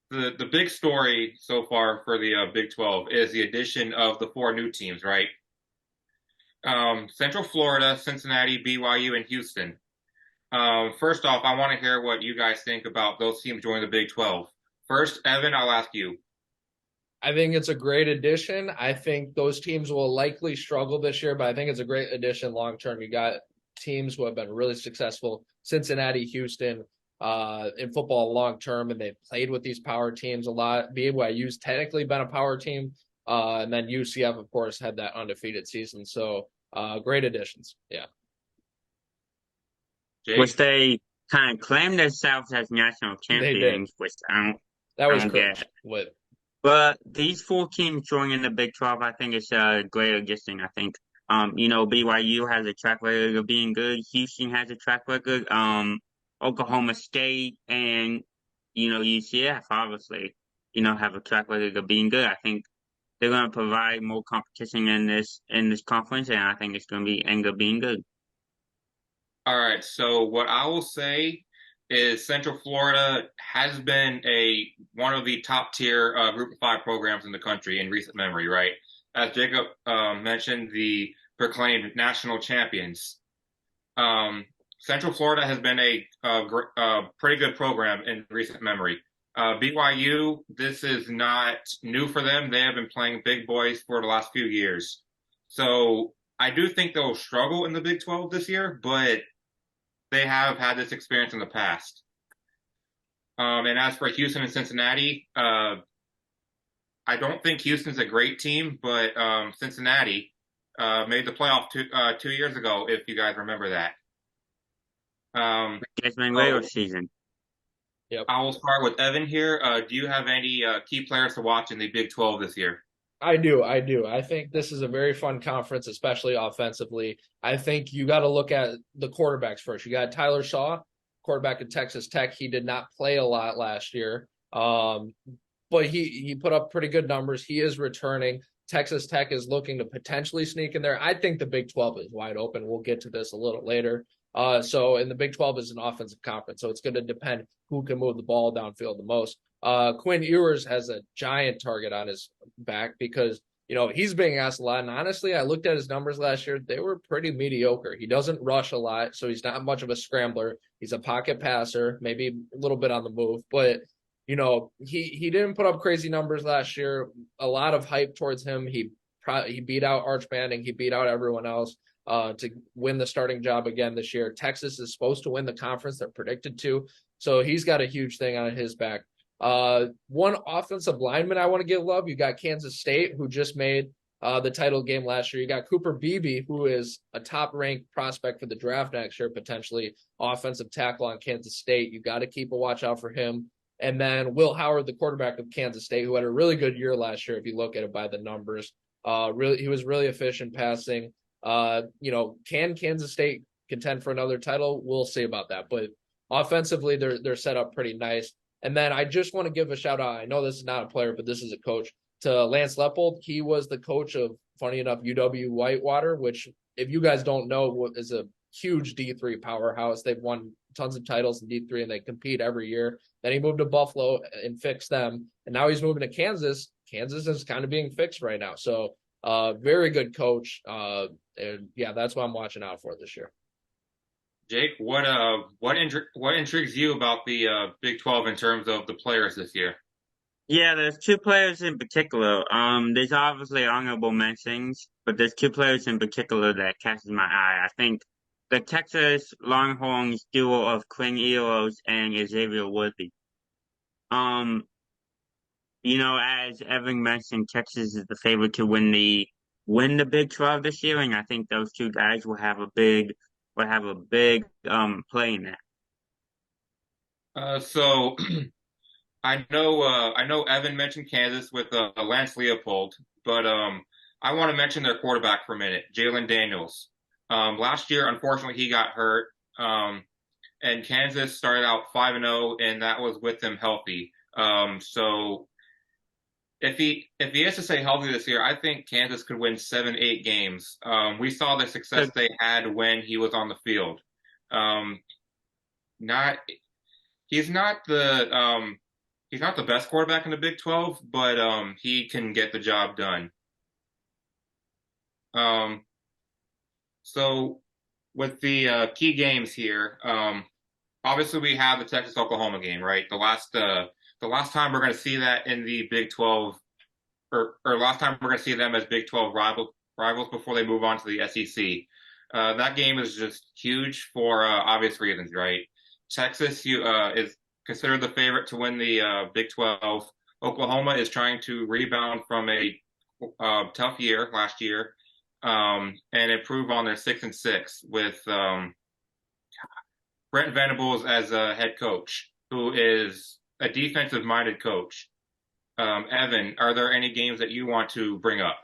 the big story so far for the Big 12 is the addition of the four new teams, right? Central Florida, Cincinnati, BYU, and Houston. First off, I want to hear what you guys think about those teams joining the Big 12. First, Evan, I'll ask you. I think it's a great addition. I think those teams will likely struggle this year, but I think it's a great addition long term. You got teams who have been really successful, Cincinnati, Houston, in football long term, and they've played with these power teams a lot. BYU's technically been a power team, and then UCF, of course, had that undefeated season. So great additions. Yeah, Jake? Which they kind of claim themselves as national they did. champions, which That I was don't coached get. with. But these four teams joining the Big 12, I think it's a great addition. I think, BYU has a track record of being good. Houston has a track record. Oklahoma State and, UCF obviously, have a track record of being good. I think they're going to provide more competition in this conference, and I think it's going to end up being good. All right, so what I will say is Central Florida has been one of the top tier Group of Five programs in the country in recent memory, right? As Jacob mentioned, the proclaimed national champions. Central Florida has been a pretty good program in recent memory. BYU, this is not new for them. They have been playing big boys for the last few years. So I do think they'll struggle in the Big 12 this year, but they have had this experience in the past. And as for Houston and Cincinnati, I don't think Houston's a great team, but Cincinnati made the playoff 2 years ago, if you guys remember that. Desmond So Rader season. Yep. I will start with Evan here. Do you have any key players to watch in the Big 12 this year? I do. I do. I think this is a very fun conference, especially offensively. I think you got to look at the quarterbacks first. You got Tyler Shaw, quarterback at Texas Tech. He did not play a lot last year, but he put up pretty good numbers. He is returning. Texas Tech is looking to potentially sneak in there. I think the Big 12 is wide open. We'll get to this a little later. So in the Big 12 is an offensive conference, so it's going to depend who can move the ball downfield the most. Quinn Ewers has a giant target on his back because, he's being asked a lot. And honestly, I looked at his numbers last year. They were pretty mediocre. He doesn't rush a lot, so he's not much of a scrambler. He's a pocket passer, maybe a little bit on the move. But, he didn't put up crazy numbers last year. A lot of hype towards him. He beat out Arch Manning. He beat out everyone else to win the starting job again this year. Texas is supposed to win the conference. They're predicted to. So he's got a huge thing on his back. One offensive lineman I want to give love. You got Kansas State, who just made the title game last year. You got Cooper Beebe, who is a top-ranked prospect for the draft next year, potentially offensive tackle on Kansas State. You got to keep a watch out for him. And then Will Howard, the quarterback of Kansas State, who had a really good year last year, if you look at it by the numbers. He was really efficient passing. Can Kansas State contend for another title? We'll see about that. But offensively, they're set up pretty nice. And then I just want to give a shout out. I know this is not a player, but this is a coach, to Lance Leipold. He was the coach of, funny enough, UW Whitewater, which, if you guys don't know, is a huge D3 powerhouse. They've won tons of titles in D3 and they compete every year. Then he moved to Buffalo and fixed them. And now he's moving to Kansas. Kansas is kind of being fixed right now. So very good coach. And yeah, that's what I'm watching out for this year. Jake, what intrigues you about the Big 12 in terms of the players this year? Yeah, there's two players in particular. There's obviously honorable mentions, but there's two players in particular that catches my eye. I think the Texas Longhorns duo of Quinn Ewers and Xavier Worthy. Um, as Evan mentioned, Texas is the favorite to win the Big 12 this year, and I think those two guys will have a big play in that. So I know Evan mentioned Kansas with Lance Leopold, but I want to mention their quarterback for a minute, Jalen Daniels. Last year, unfortunately, he got hurt, and Kansas started out 5-0, and that was with him healthy. So if he has to stay healthy this year, I think Kansas could win 7, 8 games. We saw the success they had when he was on the field. Um, not he's not the He's not the best quarterback in the Big 12, but he can get the job done. Um, so with the key games here, obviously we have the Texas Oklahoma game, right? The last time we're going to see that in the Big 12, or last time we're going to see them as Big 12 rivals before they move on to the SEC. That game is just huge for obvious reasons, right? Texas is considered the favorite to win the Big 12. Oklahoma is trying to rebound from a tough year last year and improve on their 6-6 with Brent Venables as a head coach, who is a defensive-minded coach. Evan, are there any games that you want to bring up?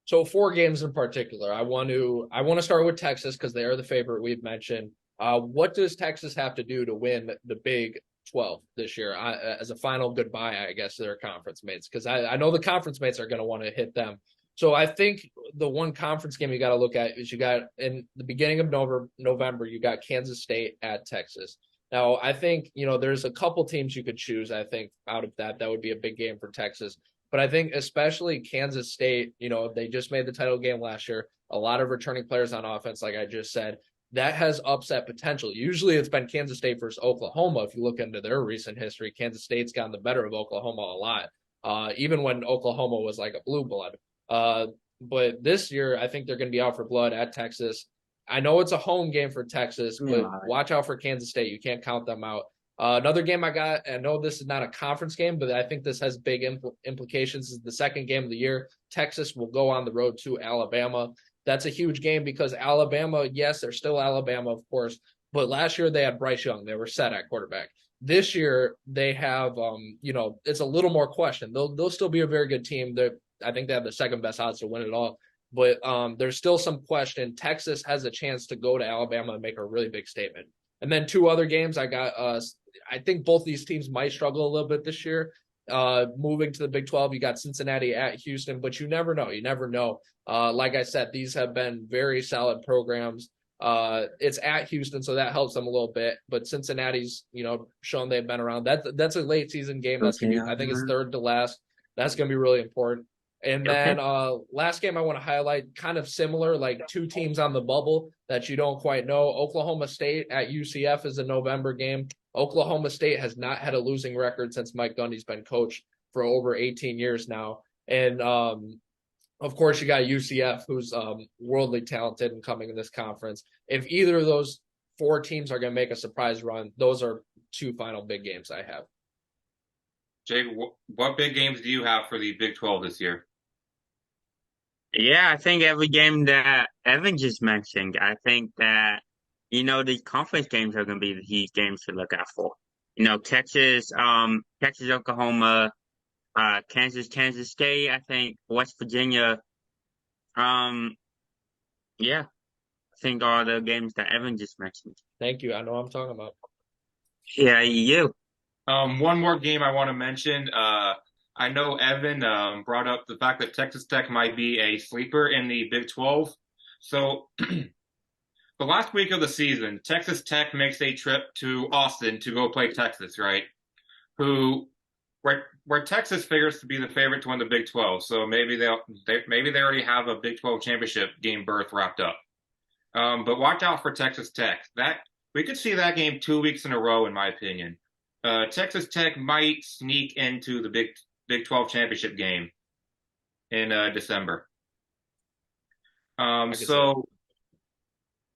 So 4 games in particular. I want to start with Texas because they are the favorite we've mentioned. What does Texas have to do to win the Big 12 this year as a final goodbye, I guess, to their conference mates? Because I know the conference mates are going to want to hit them. So I think the one conference game you got to look at is you got in the beginning of November, you got Kansas State at Texas. Now, I think, there's a couple teams you could choose, I think, out of that. That would be a big game for Texas. But I think especially Kansas State, they just made the title game last year. A lot of returning players on offense, like I just said, that has upset potential. Usually it's been Kansas State versus Oklahoma. If you look into their recent history, Kansas State's gotten the better of Oklahoma a lot, even when Oklahoma was like a blue blood. But this year, I think they're going to be out for blood at Texas. I know it's a home game for Texas, but watch out for Kansas State. You can't count them out. Another game I got, I know this is not a conference game, but I think this has big implications. Is the second game of the year. Texas will go on the road to Alabama. That's a huge game because Alabama, yes, they're still Alabama, of course, but last year they had Bryce Young. They were set at quarterback. This year they have, it's a little more question. They'll still be a very good team. I think they have the second best odds to win it all. But there's still some question. Texas has a chance to go to Alabama and make a really big statement. And then 2 other games I got. I think both these teams might struggle a little bit this year. Moving to the Big 12, you got Cincinnati at Houston, but you never know. You never know. Like I said, these have been very solid programs. It's at Houston, so that helps them a little bit. But Cincinnati's, shown they've been around. That's a late season game. That's gonna be, I think it's third to last. That's gonna be really important. And then last game I want to highlight, kind of similar, like 2 teams on the bubble that you don't quite know. Oklahoma State at UCF is a November game. Oklahoma State has not had a losing record since Mike Gundy's been coach for over 18 years now. And of course, you got UCF, who's worldly talented and coming in this conference. If either of those 4 teams are going to make a surprise run, those are 2 final big games I have. Jake, what big games do you have for the Big 12 this year? Yeah, I think every game that Evan just mentioned, I think that, these conference games are going to be the huge games to look out for. Texas, Oklahoma, Kansas State, I think West Virginia. Yeah, I think all the games that Evan just mentioned. Thank you. I know what I'm talking about. Yeah, you. One more game I want to mention. I know Evan brought up the fact that Texas Tech might be a sleeper in the Big 12. So the last week of the season, Texas Tech makes a trip to Austin to go play Texas, right? Where Texas figures to be the favorite to win the Big 12. So maybe they already have a Big 12 championship game berth wrapped up. But watch out for Texas Tech. That we could see that game 2 weeks in a row, in my opinion. Texas Tech might sneak into the Big 12 championship game in December. So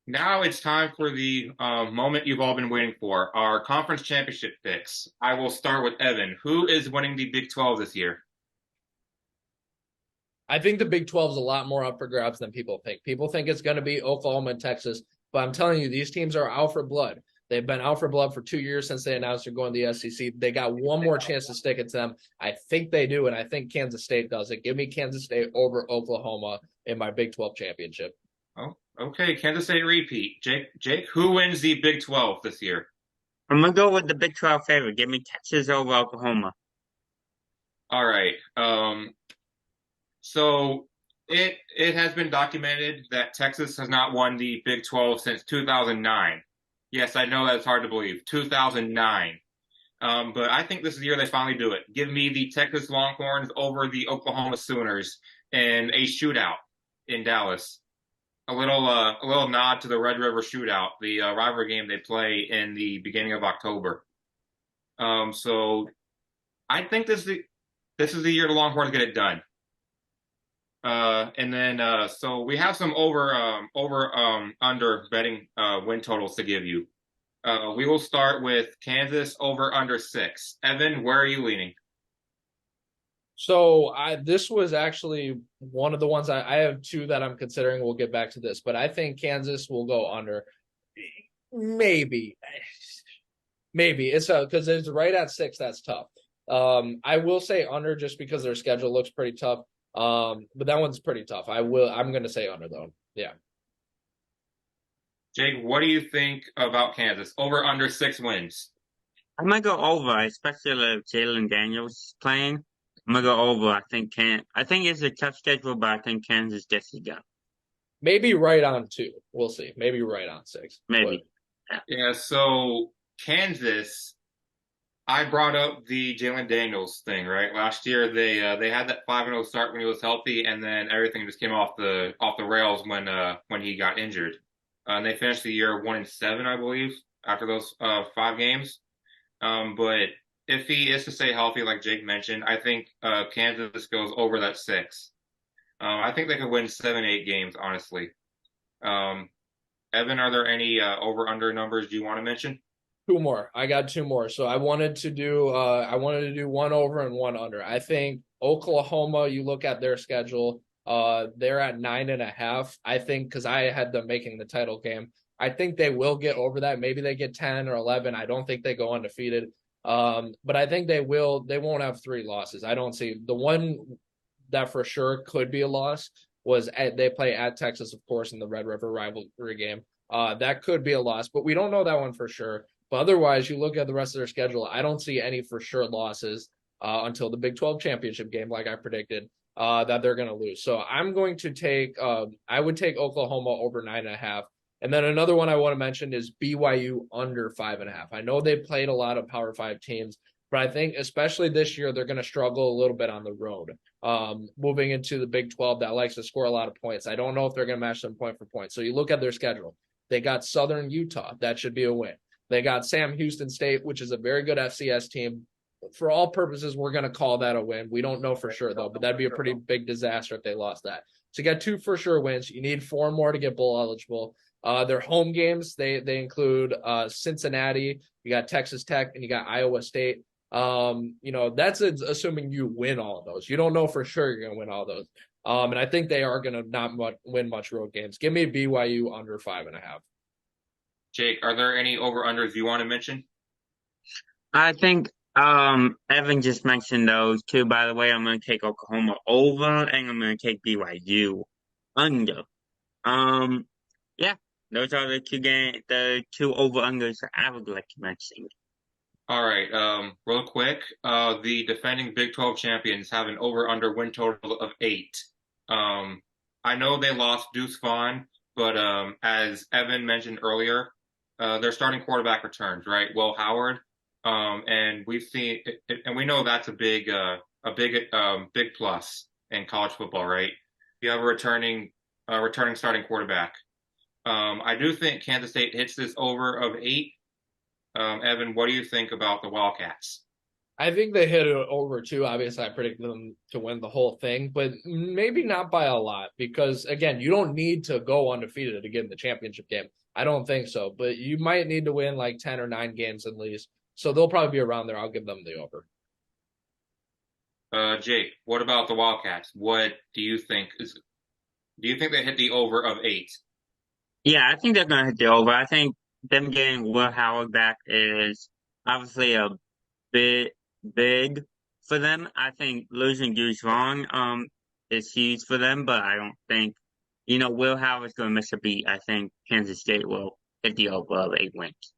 now it's time for the moment you've all been waiting for, our conference championship picks. I will start with Evan. Who is winning the Big 12 this year? I think the Big 12 is a lot more up for grabs than people think. People think it's going to be Oklahoma and Texas, but I'm telling you, these teams are out for blood. They've been out for blood for 2 years since they announced they're going to the SEC. They got one more chance to stick it to them. I think they do, and I think Kansas State does it. Give me Kansas State over Oklahoma in my Big 12 championship. Oh, okay. Kansas State repeat. Jake, who wins the Big 12 this year? I'm going to go with the Big 12 favorite. Give me Texas over Oklahoma. All right. So it has been documented that Texas has not won the Big 12 since 2009. Yes, I know that's hard to believe. 2009. But I think this is the year they finally do it. Give me the Texas Longhorns over the Oklahoma Sooners in a shootout in Dallas. A little nod to the Red River Shootout, the rivalry game they play in the beginning of October. So I think this is the year the Longhorns get it done. And then so we have some under betting win totals to give you. We will start with Kansas over under 6. Evan, where are you leaning? So this was actually one of the ones I have two that I'm considering. We'll get back to this, but I think Kansas will go under. Maybe, maybe it's because it's right at 6. That's tough. I will say under just because their schedule looks pretty tough. But that one's pretty tough. I'm going to say under though. Yeah. Jake, what do you think about Kansas? Over under 6 wins. I'm gonna go over, especially if Jalen Daniels is playing. I'm gonna go over. I think it's a tough schedule, but I think Kansas gets it done. Maybe right on 2. We'll see. Maybe right on 6. Maybe. But... Yeah, so Kansas, I brought up the Jalen Daniels thing, right? Last year they had that 5-0 start when he was healthy, and then everything just came off the rails when he got injured. And they finished the year 1-7, I believe, after those 5 games. But if he is to stay healthy, like Jake mentioned, I think Kansas goes over that 6. I think they could win 7, 8 games, honestly. Evan, are there any over under numbers you want to mention? 2 more. I got 2 more. So I wanted to do one over and one under. I think Oklahoma, you look at their schedule, they're at 9.5. I think because I had them making the title game. I think they will get over that. Maybe they get 10 or 11. I don't think they go undefeated. But I think they won't have 3 losses. I don't see the one that for sure could be a loss they play at Texas, of course, in the Red River rivalry game. That could be a loss, but we don't know that one for sure. But otherwise, you look at the rest of their schedule, I don't see any for sure losses until the Big 12 championship game, like I predicted, that they're going to lose. So I'm going to I would take Oklahoma over 9.5. And then another one I want to mention is BYU under 5.5. I know they played a lot of Power 5 teams, but I think especially this year, they're going to struggle a little bit on the road. Moving into the Big 12 that likes to score a lot of points. I don't know if they're going to match them point for point. So you look at their schedule. They got Southern Utah. That should be a win. They got Sam Houston State, which is a very good FCS team. For all purposes, we're going to call that a win. We don't know for sure, though, but that'd be a pretty big disaster if they lost that. So you got 2 for sure wins. You need 4 more to get bowl eligible. Their home games, they include Cincinnati, you got Texas Tech, and you got Iowa State. That's assuming you win all of those. You don't know for sure you're going to win all those. And I think they are going to not win much road games. Give me BYU under 5.5. Jake, are there any over unders you want to mention? I think Evan just mentioned those two. By the way, I'm going to take Oklahoma over, and I'm going to take BYU under. Yeah, those are the 2 over unders I would like to mention. All right, real quick, the defending Big 12 champions have an over under win total of 8. I know they lost Deuce Vaughn, but as Evan mentioned earlier, their starting quarterback returns, right? Will Howard. And we know that's a big plus in college football, right? You have a returning starting quarterback. I do think Kansas State hits this over of 8. Evan, what do you think about the Wildcats? I think they hit it over too. Obviously, I predict them to win the whole thing, but maybe not by a lot because, again, you don't need to go undefeated to get in the championship game. I don't think so, but you might need to win like 10 or 9 games at least. So they'll probably be around there. I'll give them the over. Jake, what about the Wildcats? What do you think do you think they hit the over of 8? Yeah, I think they're going to hit the over. I think them getting Will Howard back is obviously a big for them. I think losing Deuce Vaughn is huge for them, but I don't think Will Howard's going to miss a beat. I think Kansas State will hit the over of 8 wins.